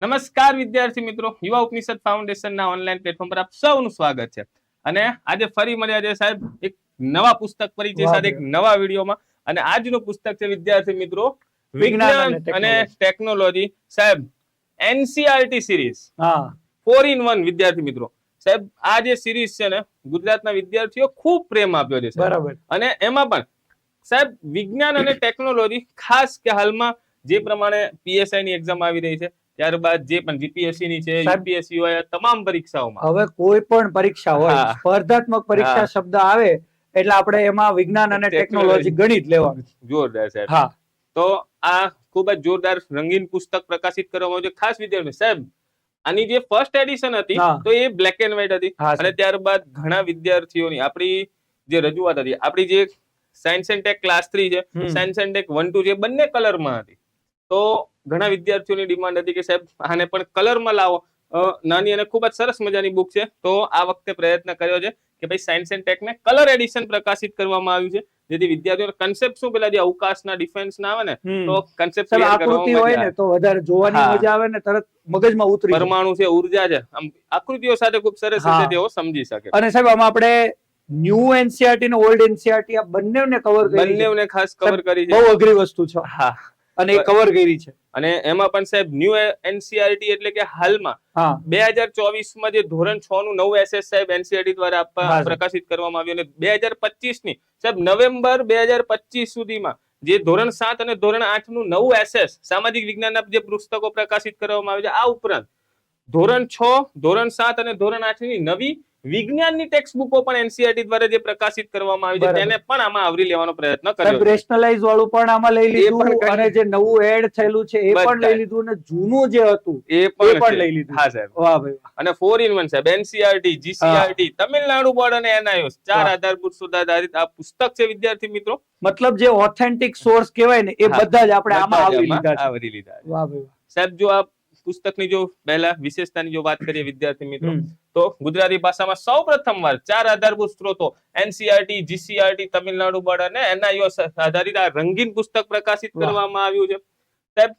નમસ્કાર વિદ્યાર્થી મિત્રો, યુવા ઉપનિષદ ફાઉન્ડેશનના ઓનલાઈન પ્લેટફોર્મ પર આપ સૌનું સ્વાગત છે. અને આજે ફરી મળ્યા છે સાહેબ એક નવા પુસ્તક પરિચય સાથે એક નવા વિડીયોમાં. અને આજનું પુસ્તક છે વિદ્યાર્થી મિત્રો વિજ્ઞાન અને ટેકનોલોજી. સાહેબ એનસીઆરટી સિરીઝ 4 in 1. વિદ્યાર્થી મિત્રો સાહેબ આ જે સિરીઝ છે ને ગુજરાતના વિદ્યાર્થીઓ ખૂબ પ્રેમ આપ્યો છે બરાબર. અને એમાં પણ સાહેબ વિજ્ઞાન અને ટેકનોલોજી, ખાસ કે હાલમાં જે પ્રમાણે પીએસઆઈ ની એક્ઝામ આવી રહી છે, ત્યારબાદ જે પણ જીપીએસસી ની છે, યુપીએસસી હોય, તમામ પરીક્ષાઓમાં હવે કોઈ પણ પરીક્ષા હોય, સ્પર્ધાત્મક પરીક્ષા શબ્દ આવે એટલે આપણે એમાં વિજ્ઞાન અને ટેકનોલોજી ગણિત લેવાનું. જોરદાર સાહેબ. હા, તો આ ખૂબ જ જોરદાર રંગીન પુસ્તક પ્રકાશિત કરવામાં આવ્યું છે ખાસ વિદ્યાર્થીઓ. સાહેબ આની જે ફર્સ્ટ એડિશન હતી તો એ બ્લેક એન્ડ વ્હાઈટ હતી, અને ત્યારબાદ ઘણા વિદ્યાર્થીઓની આપણી જે રજૂઆત હતી, આપણી જે સાયન્સ એન્ડ ટેક ક્લાસ 3 છે, સાયન્સ એન્ડ ટેક 1 2 છે, બંને કલરમાં હતી. તો ઘણા વિદ્યાર્થીઓની ડિમાન્ડ હતી કે સાહેબ આને પણ કલરમાં લાવો. નાની અને ખૂબ જ સરસ મજાની બુક છે. તો આ વખતે પ્રયત્ન કર્યો છે કે ભાઈ સાયન્સ એન્ડ ટેક ને કલર એડિશન પ્રકાશિત કરવામાં આવ્યું છે, જેથી વિદ્યાર્થીઓને કન્સેપ્ટ શું પેલા જે અવકાશના ડિફેન્સ ના આવે ને, તો કન્સેપ્ટ આકૃતિ હોય ને તો વધારે જોવાની મજા આવે ને, તરત મગજમાં ઉતરી જાય. પરમાણુ છે, ઉર્જા છે, આમ આકૃતિઓ સાથે ખૂબ સરસ રીતે તેઓ સમજી શકે. અને સાહેબ આમાં આપણે ન્યૂ એનસીઆરટી ને ઓલ્ડ એનસીઆરટી આ બંનેને કવર કરી, બંનેને ખાસ કવર કરી છે. બહુ અઘરી વસ્તુ છે. હા, અને એ કવર કરી છે. અને એમાં પણ સાહેબ ન્યૂ એનસીઆરટી એટલે કે હાલમાં 2024 માં જે ધોરણ 6 નું નવું એસએસ સાહેબ એનસીઆરટી દ્વારા પ્રકાશિત કરવામાં આવ્યું, અને 2025 ની સાહેબ નવેમ્બર 2025 સુધીમાં જે ધોરણ 7 અને ધોરણ 8 નું નવું એસએસ સામાજિક વિજ્ઞાનના જે પુસ્તકો પ્રકાશિત કરવામાં આવ્યું છે, આ ઉપરાંત ધોરણ 6, ધોરણ 7 અને ધોરણ 8 ની નવી વિજ્ઞાનની ટેક્સ્ટ બુકો પણ એનસીઆરટી દ્વારા જે પ્રકાશિત કરવામાં આવી છે તેને પણ આમાં આવરી લેવાનો પ્રયત્ન કર્યો છે. રેશનલાઇઝ વાળું પણ આમાં લઈ લીધું, અને જે નવું એડ થયેલું છે એ પણ લઈ લીધું, અને જૂનું જે હતું એ પણ લઈ લીધું. હા સાહેબ, વાહ ભાઈ. અને 4 in 1 સાહેબ, એનસીઆરટી, જીસીઆરટી, તમિલનાડુ બોર્ડ અને એનઆઈઓએસ 4 આધારભૂત સુધારિત આ પુસ્તક છે વિદ્યાર્થી મિત્રો. મતલબ જે ઓથેન્ટિક સોર્સ કહેવાય ને એ બધા જ આપણે આમાં આવરી લીધા. વાહ ભાઈ. સાહેબ જો આ પુસ્તકની જો પહેલા વિશેષતાની જો વાત કરીએ વિદ્યાર્થી મિત્રો, તો ગુજરાતી ભાષામાં સૌપ્રથમવાર 4 આધારભૂત સ્ત્રોતો એનસીઆરટી, જીસીઆરટી, તમિલનાડુ બોર્ડ અને એનઆઈઓએસ આધારિત આ રંગીન પુસ્તક પ્રકાશિત કરવામાં આવ્યું છે. સાહેબ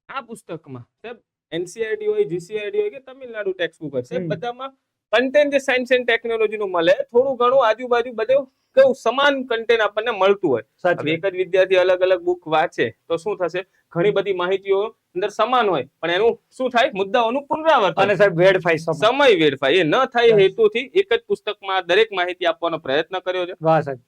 આ પુસ્તકમાં સાહેબ એનસીઆરટી હોય, જીસીઆરટી હોય કે તમિલનાડુ ટેક્સ્ટ બુક હોય, સાહેબ બધામાં કન્ટેન્ટ જે સાયન્સ એન્ડ ટેકનોલોજી નું મળે, થોડું ઘણું આજુબાજુ બધું કેવું સમાન કન્ટેન્ટ આપણને મળતું હોય. હવે એક જ વિદ્યાર્થી અલગ અલગ બુક વાંચે તો શું થશે, ઘણી બધી માહિતીઓ અંદર સમાન હોય પણ એનું શું થાય, મુદ્દાઓનું પુનરાવર્તન, અને સાહેબ વેડફાય, સમય વેડફાય. એ ન થાય હેતુથી એક જ પુસ્તકમાં દરેક માહિતી આપવાનો પ્રયત્ન કર્યો છે.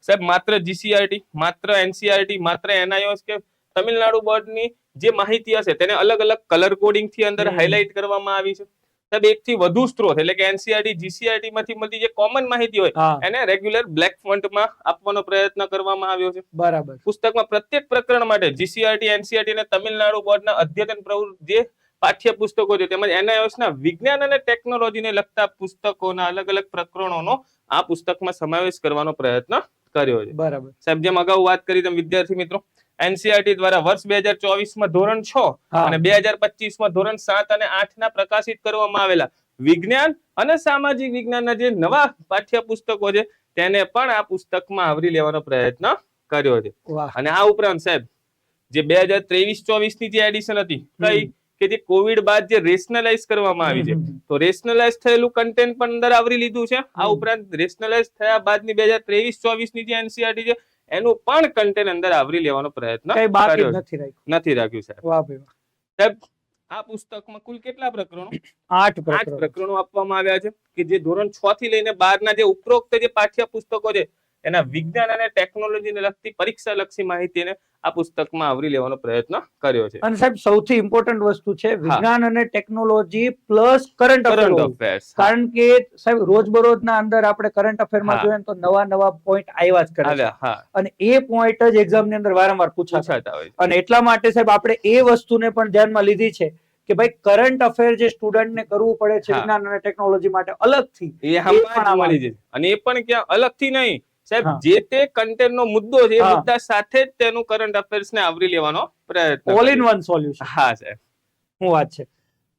સાહેબ માત્ર જીસીઆરટી, માત્ર એનસીઆરટી, માત્ર એનઆઈઓએસ કે તમિલનાડુ બોર્ડની જે માહિતી હશે તેને અલગ અલગ કલર કોડિંગ થી અંદર હાઇલાઇટ કરવામાં આવી છે. સાહેબ એક થી વધુ સ્ત્રોત એટલે કે એનસીઆરટી, જીસીઆરટી માંથી મળતી જે કોમન માહિતી હોય એને રેગ્યુલર બ્લેક ફોન્ટમાં આપવાનો પ્રયત્ન કરવામાં આવ્યો છે. બરાબર. પુસ્તકમાં પ્રત્યેક પ્રકરણ માટે જીસીઆરટી, એનસીઆરટી અને તમિલનાડુ બોર્ડના અદ્યતન પ્રવૃત્તિ જે પાઠ્ય પુસ્તકો છે તેમજ એનઆઈઓએસ ના વિજ્ઞાન અને ટેકનોલોજીને લગતા પુસ્તકોના અલગ અલગ પ્રકરણોનો આ પુસ્તકમાં સમાવેશ કરવાનો પ્રયત્ન કર્યો છે. બરાબર. સાહેબ જેમ અગાઉ વાત કરી તેમ વિદ્યાર્થી મિત્રો, એનસીઆરટી દ્વારા વર્ષ 2024 માં ધોરણ 6 અને 2025 માં ધોરણ 7 અને 8 ના પ્રકાશિત કરવામાં આવેલા વિજ્ઞાન અને સામાજિક વિજ્ઞાનના જે નવા પાઠ્ય પુસ્તકો છે તેને પણ આ પુસ્તકમાં આવરી લેવાનો પ્રયત્ન કર્યો છે. અને આ ઉપરાંત સાહેબ જે 2023-24 ની જે એડિશન હતી કઈ કે જે કોવિડ બાદ જે રેશનલાઇઝ કરવામાં આવી છે, તો રેશનલાઇઝ થયેલું કન્ટેન્ટ પણ અંદર આવરી લીધું છે. આ ઉપરાંત રેશનલાઇઝ થયા બાદની 2023-24 ની જે એનસીઆરટી છે એનું પણ કન્ટેન્ટ અંદર આવરી લેવાનો પ્રયત્ન નથી રાખ્યું સાહેબ. આ પુસ્તકમાં કુલ કેટલા પ્રકરણો? 8 પ્રકરણો આપવામાં આવ્યા છે કે જે ધોરણ 6 થી લઈને 12 ના જે ઉપરોક્ત જે પાઠ્ય પુસ્તકો છે એના વિજ્ઞાન અને ટેકનોલોજીને લગતી પરીક્ષા લક્ષી માહિતીને આ પુસ્તકમાં આવરી લેવાનો પ્રયત્ન કર્યો છે. અને સાહેબ સૌથી ઇમ્પોર્ટન્ટ વસ્તુ છે વિજ્ઞાન અને ટેકનોલોજી પ્લસ કરંટ અફેર્સ. કારણ કે સાહેબ રોજબરોજના અંદર આપણે કરંટ અફેરમાં જોઈએ તો નવા પોઈન્ટ આવ્યા જ કરે છે, અને એ પોઈન્ટ જ એક્ઝામ ની અંદર વારંવાર પૂછાતા હોય. અને એટલા માટે સાહેબ આપણે એ વસ્તુને પણ ધ્યાનમાં લીધી છે કે ભાઈ કરંટ અફેર જે સ્ટુડન્ટ ને કરવું પડે છે વિજ્ઞાન અને ટેકનોલોજી માટે અલગથી, અને એ પણ ક્યાં અલગથી નહીં સાહેબ, જે તે કન્ટેન્ટ નો મુદ્દો છે એ મુદ્દા સાથે જ તેનું કરંટ અફેર્સ ને આવરી લેવાનો પ્રયત્ન, ઓલ ઇન વન સોલ્યુશન. હા સાહેબ, શું વાત છે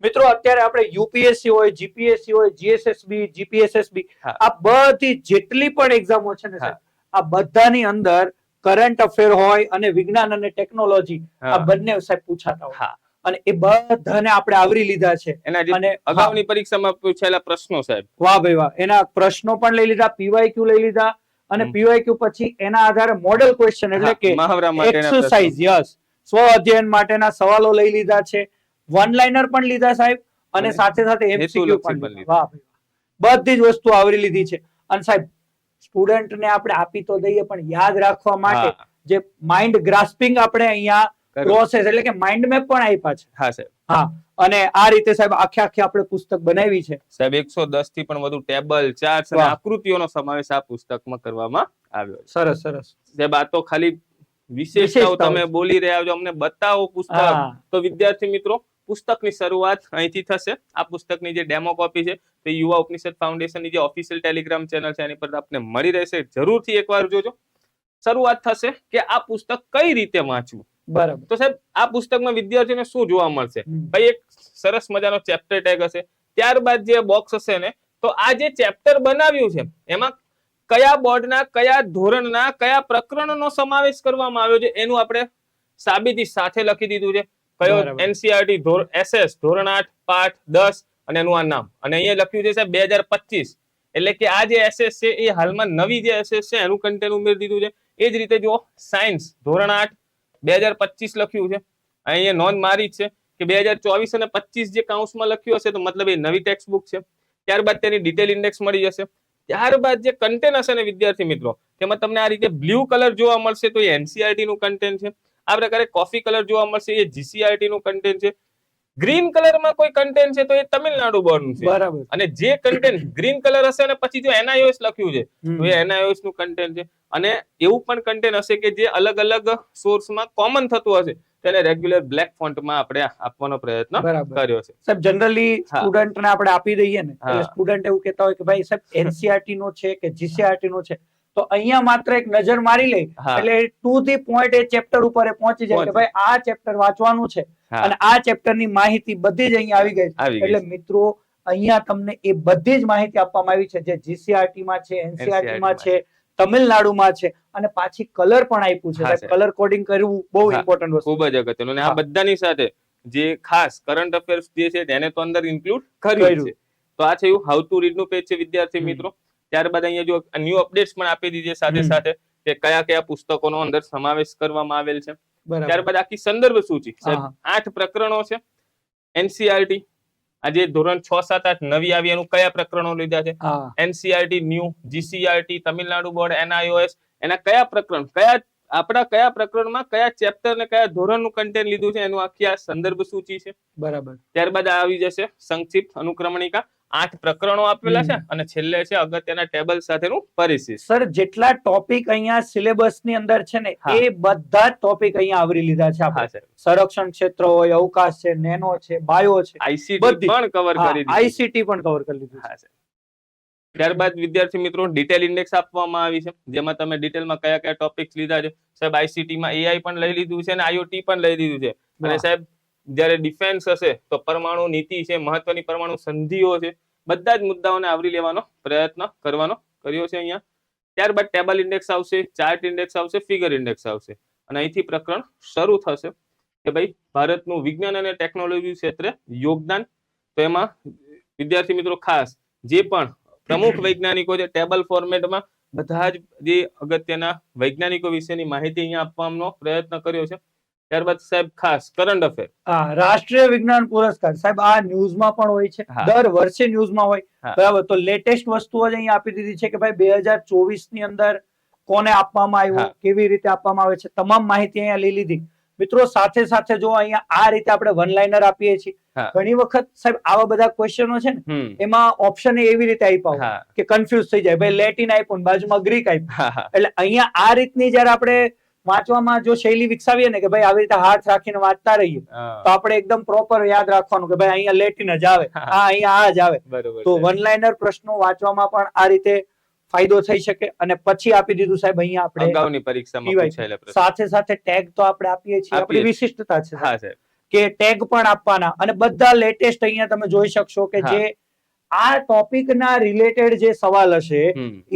મિત્રો. અત્યારે આપણે યુપીએસસી હોય, જીપીએસસી હોય, જીએસએસબી, જીપીએસએસબી, આ બધી જેટલી પણ એક્ઝામો છે ને સાહેબ, આ બધાની અંદર કરંટ અફેર હોય અને વિજ્ઞાન અને ટેકનોલોજી આ બંને સાહેબ પૂછાતા હોય. અને એ બધાને આપણે આવરી લીધા છે. એના જે અને અગાઉની પરીક્ષામાં પૂછાયેલા પ્રશ્નો સાહેબ, વાહ ભાઈ વાહ, એના પ્રશ્નો પણ લઈ લીધા, પીવાયક્યુ લઈ લીધા, અને પીવાયક્યુ પછી એના આધારે મોડેલ ક્વેશ્ચન એટલે કે મહાવરા માટેના એક્સરસાઇઝ, યસ, સ્વ અધ્યયન માટેના સવાલો લઈ લીધા છે, વન લાઇનર પણ લીધા સાહેબ, અને સાથે સાથે એમસીક્યુ પણ લીધા. વાહ ભાઈ વાહ, બધી જ વસ્તુ આવરી લીધી છે. અને સાહેબ સ્ટુડન્ટને આપણે આપી તો દઈએ, પણ યાદ રાખવા માટે જે માઇન્ડ ગ્રાસ્પિંગ આપણે અહીંયા પ્રોસેસ એટલે કે માઇન્ડ મેપ પણ આપ્યા છે. હા સાહેબ, હા, અને આ રીતે સાહેબ આખે આપણે પુસ્તક બનાવી છે સાહેબ. 110 થી પણ વધુ ટેબલ, ચાર્ટ્સ અને આકૃતિઓનો સમાવેશ આ પુસ્તકમાં કરવામાં આવ્યો છે. સરસ સરસ સાહેબ, આ તો ખાલી વિશેષતાઓ તમે બોલી રહ્યા છો, અમને બતાવો પુસ્તક. તો વિદ્યાર્થી મિત્રો, પુસ્તકની શરૂઆત અહીંથી થશે. આ પુસ્તકની જે ડેમો કોપી છે તે યુવા ઉપનિષદ ફાઉન્ડેશનની જે ઓફિશિયલ ટેલિગ્રામ ચેનલ છે એની પર આપને મળી રહેશે. જરૂરથી એકવાર જોજો. શરૂઆત થશે કે આ પુસ્તક કઈ રીતે વાંચવું. બરાબર. તો સાહેબ, આ પુસ્તકમાં વિદ્યાર્થીઓને શું જોવા મળશે? ભાઈ, એક સરસ મજાનો ચેપ્ટર ટેગ હશે. ત્યારબાદ જે બોક્સ હશે ને, તો આ જે ચેપ્ટર બનાવ્યું છે એમાં કયા બોર્ડના, કયા ધોરણના, કયા પ્રકરણનો સમાવેશ કરવામાં આવ્યો છે એનું આપણે સાબિતી સાથે લખી દીધું છે. કયો એનસીઆરટી એસએસ ધોરણ 8 પાઠ 10 અને એનું આ નામ. અને અહીંયા લખ્યું છે સાહેબ 2025. એટલે કે આ જે એસએસ છે એ હાલમાં નવી જે એસએસ છે એનું કન્ટેન્ટ ઉમેરી દીધું છે. એ જ રીતે જો સાયન્સ ધોરણ 8 2025 લખ્યું છે. અહીંયા નોંધ મારી છે કે 2024 અને 25 જે કાઉન્સમાં લખ્યું હશે તો મતલબ એ નવી ટેક્સ્ટ બુક છે. ત્યારબાદ તેની ડિટેલ ઇન્ડેક્સ મળી જશે. ત્યારબાદ જે કન્ટેન્ટ હશે ને વિદ્યાર્થી મિત્રો, તેમાં તમને આ રીતે બ્લુ કલર જોવા મળશે તો એ એનસીઆરટી નું કન્ટેન્ટ છે. આ પ્રકારે કોફી કલર જોવા મળશે એ જીસીઆરટી નું કન્ટેન્ટ છે. ગ્રીન કલરમાં કોઈ કન્ટેન્ટ છે તો એ તમિલનાડુ બોર્ડનું છે. બરાબર. અને જે કન્ટેન્ટ ગ્રીન કલર હશે અને પછી જો એનઆઈઓએસ લખ્યું છે તો એ એનઆઈઓએસ નું કન્ટેન્ટ છે. અને એવું પણ કન્ટેન્ટ હશે કે જે અલગ અલગ સોર્સમાં કોમન થતું હશે તેને રેગ્યુલર બ્લેક ફોન્ટમાં આપણે આપવાનો પ્રયત્ન કર્યો છે. સાહેબ, જનરલી સ્ટુડન્ટને આપણે આપી દઈએ ને, એટલે સ્ટુડન્ટ એવું કહેતા હોય કે ભાઈ સાહેબ એનસીઆરટી નો છે કે જીસીઆરટી નો છે, તો અહીંયા માત્ર એક નજર મારી લે એટલે to the point A chapter ઉપર પહોંચી જાય કે ભાઈ આ ચેપ્ટર વાંચવાનું છે અને આ ચેપ્ટરની માહિતી બધી જ અહીંયા આવી ગઈ. એટલે મિત્રો, અહીંયા તમને એ બધી જ માહિતી આપવામાં આવી છે જે જીસીઆરટી માં છે, એનસીઆરટી માં છે, તમિલનાડુમાં છે, અને પાછી કલર પણ આપ્યું છે. કલર કોડિંગ કરવું બહુ ઇમ્પોર્ટન્ટ વસ્તુ, ખૂબ જ અગત્યનું. અને આ બધાની સાથે જે ખાસ કરંટ અફેર્સ જે છે તેને તો અંદર ઇન્ક્લુડ કર્યું છે. તો આ છે એવું હાઉ ટુ રીડ નું પેજ છે વિદ્યાર્થી મિત્રો. ત્યારબાદ અહીંયા જો ન્યૂ અપડેટ્સ પણ આપી દીધી સાથે સાથે કે કયા કયા પુસ્તકોનો અંદર સમાવેશ કરવામાં આવેલ છે. ત્યારબાદ આખી સંદર્ભ સૂચિ, 8 પ્રકરણો છે. એનસીઆરટી આજે ધોરણ 6, 7, 8 નવી આવી એનું કયા પ્રકરણો લીધા છે, NCERT new, GCERT, Tamil Nadu board, NIOS એના કયા પ્રકરણ, કયા પ્રકરણમાં કયા ચેપ્ટર ને કયા ધોરણનું કન્ટેન્ટ લીધું છે એનું આખી આ સંદર્ભ સૂચિ છે. બરાબર. ત્યારબાદ આવી જશે સંક્ષિપ્ત અનુક્રમણિકા. 8 પ્રકરણો આપેલા છે અને છેલ્લે છે અગત્યના ટેબલ સાથેનું પરિશિષ્ટ. સર, જેટલા ટોપિક અહીંયા સિલેબસ ની અંદર છે ને એ બધા જ ટોપિક અહીંયા આવરી લીધા છે આપણે. સંરક્ષણ ક્ષેત્ર હોય, અવકાશ છે, નેનો છે, બાયો છે, આઈસીટી પણ કવર કરી દીધું. આઈસીટી પણ કવર કરી લીધું છે. ત્યારબાદ વિદ્યાર્થી મિત્રો ડિટેલ ઇન્ડેક્સ આપવામાં આવી છે જેમાં તમે ડિટેલમાં કયા કયા ટોપિક્સ લીધા છે. સાહેબ, આઈસીટી માં એઆઈ પણ લઈ લીધું છે અને આઈઓટી પણ લઈ લીધું છે. અને સાહેબ, જ્યારે ડિફેન્સ હશે તો પરમાણુ નીતિ છે, મહત્વની પરમાણુ સંધિઓ છે, બધા જ મુદ્દાઓને આવરી લેવાનો પ્રયત્ન કરવાનો કર્યો છે અહીંયા. ત્યારબાદ ટેબલ ઇન્ડેક્સ આવશે, ચાર્ટ ઇન્ડેક્સ આવશે, ફિગર ઇન્ડેક્સ આવશે. અને અહીંથી પ્રકરણ શરૂ થશે કે ભાઈ ભારતનું વિજ્ઞાન અને ટેકનોલોજી ક્ષેત્રે યોગદાન. તો એમાં વિદ્યાર્થી મિત્રો ખાસ જે પણ પ્રમુખ વૈજ્ઞાનિકો છે ટેબલ ફોર્મેટમાં બધા જ જે અગત્યના વૈજ્ઞાનિકો વિશેની માહિતી અહીંયા આપવાનો પ્રયત્ન કર્યો છે. ત્યારબાદ સાહેબ ખાસ કરંટ અફેર, રાષ્ટ્રીય વિજ્ઞાન પુરસ્કાર. સાહેબ, આ ન્યૂઝમાં પણ હોય છે, દર વર્ષે ન્યૂઝમાં હોય. બરાબર. તો લેટેસ્ટ વસ્તુઓ જ અહીંયા આપી દીધી છે કે ભાઈ 2024 ની અંદર કોને આપવામાં આવ્યું, કેવી રીતે આપવામાં આવે છે, તમામ માહિતી અહીંયા લઈ લીધી. મિત્રો, સાથે સાથે જો અહીંયા આ રીતે આપણે વન લાઇનર આપીએ છીએ. ઘણી વખત સાહેબ આવા બધા ક્વેશ્ચનો છે ને એમાં ઓપ્શન એવી રીતે આપ્યા કે કન્ફ્યુઝ થઈ જાય. ભાઈ લેટિન આપ્યું ને બાજુમાં ગ્રીક આપ્યું. એટલે અહીંયા આ રીતની જયારે આપણે વાંચવામાં જો શૈલી વિકસાવીએ ને કે ભાઈ આવી રીતે હાથ રાખીને વાંચતા રહીએ તો આપણે એકદમ પ્રોપર યાદ રાખવાનું કે ભાઈ અહીંયા લેટિન જ આવે, અહીંયા આ જ આવે. તો વન લાઇનર પ્રશ્નો વાંચવામાં પણ આ રીતે ફાયદો થઈ શકે. અને પછી આપી દીધું સાહેબ અહીંયા આપણે અગાઉની પરીક્ષામાં પૂછાયેલા પ્રશ્નો. સાથે સાથે ટેગ તો આપણે આપીએ છીએ, આપણી વિશિષ્ટતા છે કે ટેગ પણ આપવાના. અને બધા લેટેસ્ટ અહીંયા તમે જોઈ શકશો કે જે આ ટોપિકના રિલેટેડ જે સવાલ હશે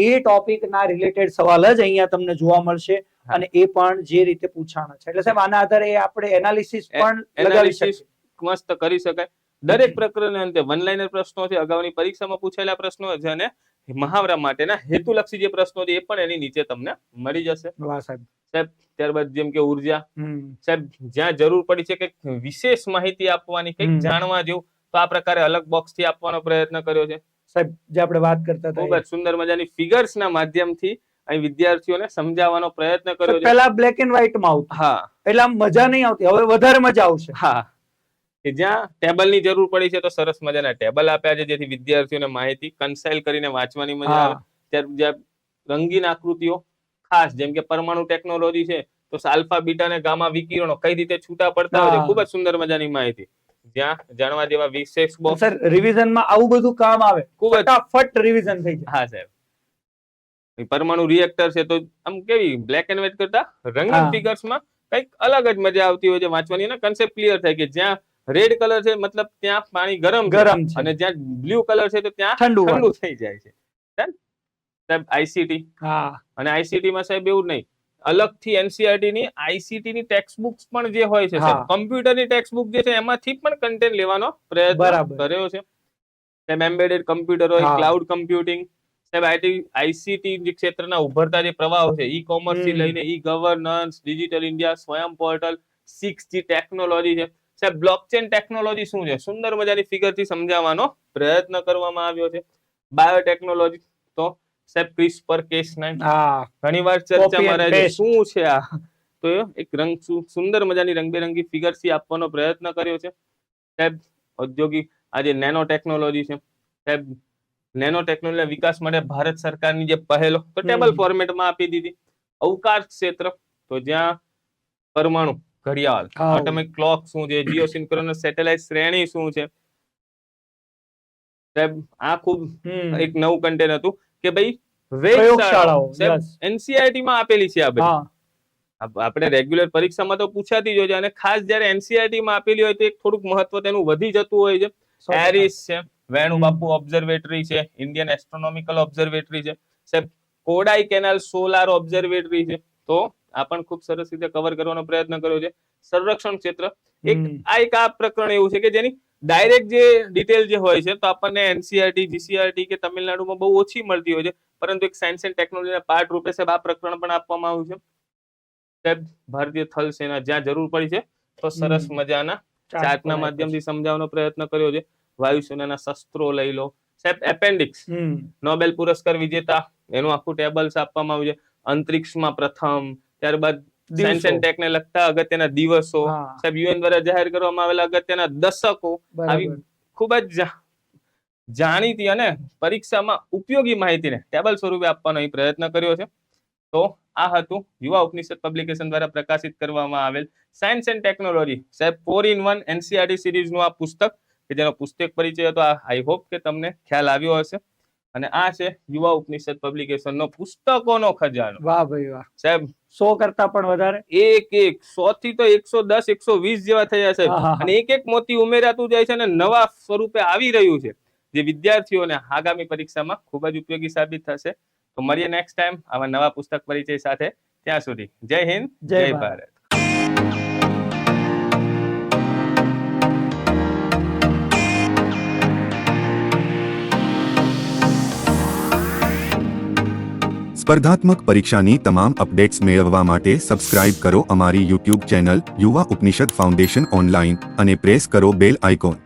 એ ટોપિકના રિલેટેડ સવાલ જ અહીંયા તમને જોવા મળશે. અને એ પણ જે રીતે પૂછાણા છે. એટલે સાહેબ આના આધારે આપણે એનાલિસિસ પણ લગાવી શકીએ. મસ્ત કરી શકાય. દરેક પ્રકરણને અંતે વન લાઇનર પ્રશ્નો છે, અગાઉની પરીક્ષામાં પૂછેલા પ્રશ્નો છે, અને મહાવરા માટેના હેતુલક્ષી જે પ્રશ્નો છે એ પણ એની નીચે તમને મળી જશે. વાહ સાહેબ. સાહેબ ત્યારબાદ જેમ કે ઉર્જા, સાહેબ જ્યાં જરૂર પડી છે કે વિશેષ માહિતી આપવાની, કંઈક જાણવા જેવું, તો આ પ્રકારે અલગ બોક્સ થી આપવાનો પ્રયત્ન કર્યો છે. સાહેબ જે આપણે વાત કરતા હતા, ખૂબ જ સુંદર મજાની ફિગર્સ ના માધ્યમથી અહીં વિદ્યાર્થીઓને સમજાવવાનો પ્રયત્ન કર્યો છે. પહેલા બ્લેક એન્ડ વ્હાઇટ માં આવતું, હા, એટલે આમ મજા નહીં આવતી, હવે વધારે મજા આવશે. હા, કે જ્યાં ટેબલ ની જરૂર પડી છે તો સરસ મજાના ટેબલ આપ્યા છે, જેથી વિદ્યાર્થીઓને માહિતી કન્સાઇલ કરીને વાંચવાની મજા આવે. ત્યારે જ્યાં રંગીન આકૃતિઓ, ખાસ જેમ કે પરમાણુ ટેકનોલોજી છે તો આલ્ફા બીટા ને ગામા વિકિરણો કઈ રીતે છૂટા પડતા હોય છે, ખૂબ જ સુંદર મજાની માહિતી. જ્યાં જાણવા જેવા વિશેષ બોક્સ. સર રિવિઝન માં આવું બધું કામ આવે, ખૂબ જ ફટાફટ રિવિઝન થઈ જાય. હા સાહેબ, પરમાણુ રિએક્ટર છે તો આમ કેવી બ્લેક એન્ડ વ્હાઇટ કરતા રંગીન ફિગર્સ માં કઈક અલગ જ મજા આવતી હોય છે વાંચવાની, અને કન્સેપ્ટ ક્લિયર થાય કે જ્યાં રેડ કલર છે મતલબ ત્યાં પાણી ગરમ છે, અને જ્યાં બ્લુ કલર છે તો ત્યાં ઠંડુ થઈ જાય છે. સાહેબ આઈસીટી, અને આઈસીટી માં સાહેબ એવું નહીં, અલગથી એનસીઆરટી ની આઈસીટી ની ટેક્સ્ટ બુક્સ પણ જે હોય છે, કમ્પ્યુટર ની ટેક્સ્ટ બુક જે છે એમાંથી પણ કન્ટેન્ટ લેવાનો પ્રયત્ન કર્યો છે. સાહેબ એમ્બેડેડ કમ્પ્યુટર હોય, ક્લાઉડ કમ્પ્યુટિંગ, સાહેબ આઈસીટી જે ક્ષેત્રના ઉભરતા જે પ્રવાહો છે, ઈ કોમર્સ થી લઈને ઈ ગવર્નન્સ, ડિજિટલ ઇન્ડિયા, સ્વયં પોર્ટલ, 6G ટેકનોલોજી છે. સાહેબ બ્લોકચેન ટેકનોલોજી શું છે, સુંદર મજાની ફિગર થી સમજાવવાનો પ્રયત્ન કરવામાં આવ્યો છે. બાયોટેકનોલોજી તો સાહેબ ક્રિસ્પર કેસ9 ઘણીવાર ચર્ચામાં રહે છે, શું છે આ, તો એક સુંદર મજાની રંગબેરંગી ફિગર્સ થી આપવાનો પ્રયત્ન કર્યો છે. સાહેબ ઔદ્યોગિક આજે નેનો ટેકનોલોજી છે, સાહેબ નેનો ટેકનોલોજી વિકાસ માટે ભારત સરકારની જે પહેલો તો ટેબલ ફોર્મેટમાં આપી દીધી. અવકાશ ક્ષેત્ર તો જ્યાં પરમાણુ ઘડિયાળ, એટમિક ક્લોક શું છે, જીઓસિન્ક્રોનસ સેટેલાઇટ શ્રેણી શું છે. સાહેબ આ ખૂબ એક નવું કન્ટેન્ટ હતું કે ભાઈ વેધશાળાઓ એનસીઆરટી માં આપેલી છે. આ બધી આપણે રેગ્યુલર પરીક્ષામાં તો પૂછાતી જ હોય છે, અને ખાસ જયારે એનસીઆરટી માં આપેલી હોય તો એક થોડુંક મહત્વ તેનું વધી જતું હોય છે. એરિસ છે, વેણુ બાપુ ઓબ્ઝર્વેટરી છે, ઇન્ડિયન એસ્ટ્રોનોમિકલ ઓબ્ઝર્વેટરી છે, સાહેબ કોડાઈ કેનાલ સોલાર ઓબ્ઝર્વેટરી છે. તો આ પણ ખૂબ સરસ રીતે કવર કરવાનો પ્રયત્ન કર્યો છે. સંરક્ષણ ક્ષેત્ર એક આ પ્રકરણ એવું છે કે જેની ડાયરેક્ટ જે ડિટેલ જે હોય છે તો આપણને એનસીઆરટી, જીસીઆરટી કે તમિલનાડુમાં બહુ ઓછી મળતી હોય છે, પરંતુ એક સાયન્સ એન્ડ ટેકનોલોજીના પાર્ટ રૂપે સાહેબ આ પ્રકરણ પણ આપવામાં આવ્યું છે. સાહેબ ભારતીય થલ સેના જ્યાં જરૂર પડી છે તો સરસ મજાના ચાર્ટના માધ્યમથી સમજાવવાનો પ્રયત્ન કર્યો છે. વાયુસેનાના શસ્ત્રો લઈ લો, સાહેબ એપેન્ડિક્સ નોબેલ પુરસ્કાર વિજેતા એનું આખું ટેબલ્સ આપવામાં આવ્યું છે. અંતરિક્ષમાં પ્રથમ, ત્યારબાદ સાયન્સ એન્ડ ટેક ને લગતા અગત્યના દિવસો, સાહેબ યુએન દ્વારા જાહેર કરવામાં આવેલા અગત્યના દશકો, આવી ખૂબ જ જાણીતી અને પરીક્ષામાં ઉપયોગી માહિતીને ટેબલ સ્વરૂપે આપવાનો અહીં પ્રયત્ન કર્યો છે. તો આ હતું યુવા ઉપનિષદ પબ્લિકેશન દ્વારા પ્રકાશિત કરવામાં આવેલ સાયન્સ એન્ડ ટેકનોલોજી સાહેબ 4-in-1 એનસીઆરટી સિરીઝનું આ પુસ્તક, કે જેનો પુસ્તક પરિચય હતો. આઈ હોપ કે તમને ખ્યાલ આવ્યો હશે. અને આ છે યુવા ઉપનિષદ પબ્લિકેશનનો પુસ્તકોનો ખજાનો. વાહ ભાઈ વાહ સાહેબ, 100 કરતા પણ વધારે, એક 100 થી તો 110 120 જેવા થયા છે, અને એક એક મોતી ઉમેરાતું જાય છે અને નવા સ્વરૂપે આવી રહ્યું છે, જે વિદ્યાર્થીઓને આગામી પરીક્ષામાં ખૂબ જ ઉપયોગી સાબિત થશે. તો મળીએ નેક્સ્ટ ટાઈમ આવા નવા પુસ્તક પરિચય સાથે. ત્યાં સુધી જય હિન્દ, જય ભારત. સ્પર્ધાત્મક પરીક્ષાની તમામ અપડેટ્સ મેળવવા માટે સબસ્ક્રાઇબ કરો અમારી યુટ્યુબ ચેનલ યુવા ઉપનિષદ ફાઉન્ડેશન ઓનલાઈન અને પ્રેસ કરો બેલ આઇકોન.